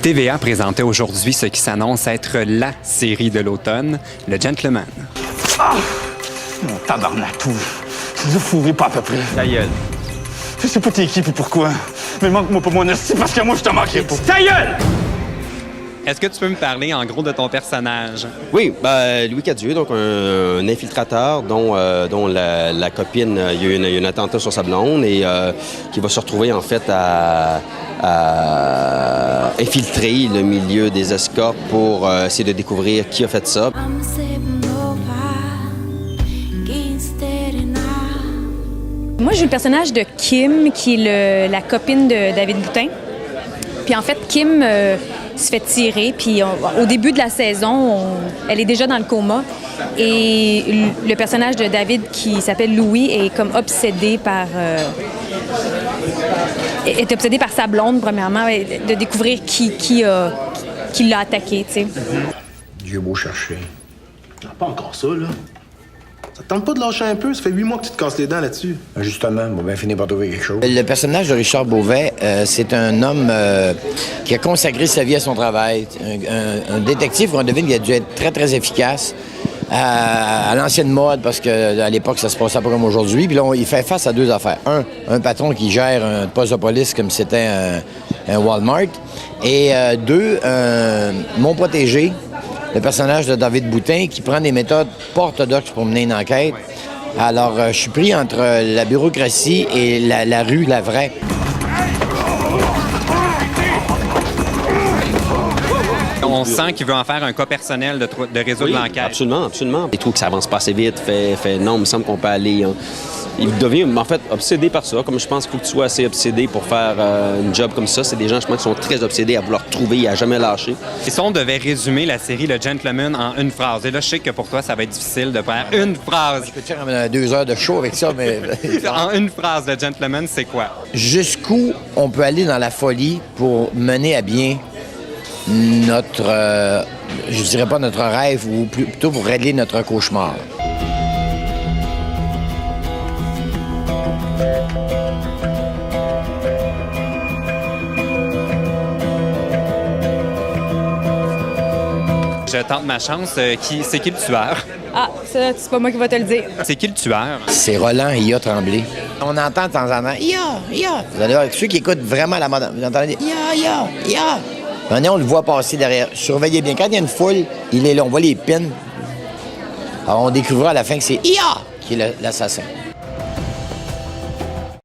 TVA présentait aujourd'hui ce qui s'annonce être la série de l'automne, Le Gentleman. Ah! Mon tabarnak, vous fourrez pas à peu près. Ta gueule. Je sais pas t'es qui puis pourquoi, mais manque-moi pas mon esti parce que moi je te manquerai pas. Ta gueule! Est-ce que tu peux me parler en gros de ton personnage? Oui, Louis Cadieux, donc un infiltrateur dont la copine, il y a eu un attentat sur sa blonde et qui va se retrouver en fait à infiltrer le milieu des escortes pour essayer de découvrir qui a fait ça. Moi, j'ai le personnage de Kim, qui est la copine de David Boutin. Puis en fait, Kim se fait tirer, puis au début de la saison, elle est déjà dans le coma. Et le personnage de David, qui s'appelle Louis, est comme obsédé par... est obsédé par sa blonde, premièrement, de découvrir qui l'a attaqué, tu sais. Dieu beau chercher. Non, pas encore ça, là. Ça te tente pas de lâcher un peu? Ça fait 8 mois que tu te casses les dents là-dessus. Justement, on va bien finir par trouver quelque chose. Le personnage de Richard Beauvais, c'est un homme qui a consacré sa vie à son travail. Un détective qu'on devine qui a dû être très, très efficace à l'ancienne mode, parce qu'à l'époque, ça se passait pas comme aujourd'hui. Puis là, il fait face à deux affaires. Un patron qui gère un poste de police comme si c'était un Walmart. Et deux, mon protégé, le personnage de David Boutin, qui prend des méthodes pas orthodoxes pour mener une enquête. Alors, je suis pris entre la bureaucratie et la rue, la vraie. On sent qu'il veut en faire un cas personnel de résoudre l'enquête. Absolument, absolument. Il trouve que ça avance pas assez vite, non, il me semble qu'on peut aller... Il devient, en fait, obsédé par ça. Comme je pense qu'il faut que tu sois assez obsédé pour faire une job comme ça. C'est des gens, je pense, qui sont très obsédés à vouloir trouver et à jamais lâcher. Et si on devait résumer la série Le Gentleman en une phrase, et là, je sais que pour toi, ça va être difficile de faire une phrase. Je peux te faire 2 heures de show avec ça, mais... En une phrase, Le Gentleman, c'est quoi? Jusqu'où on peut aller dans la folie pour mener à bien notre... je dirais pas notre rêve, ou plutôt pour régler notre cauchemar. Je tente ma chance. C'est qui le tueur? Ah, ça, c'est pas moi qui va te le dire. C'est qui le tueur? C'est Roland Ia Tremblay. On entend de temps en temps « Ia! » Vous allez voir, ceux qui écoutent vraiment la mode, vous entendez « Ia! » Maintenant, on le voit passer derrière. Surveillez bien. Quand il y a une foule, il est là. On voit les pins. Alors, on découvrira à la fin que c'est Ia qui est l'assassin.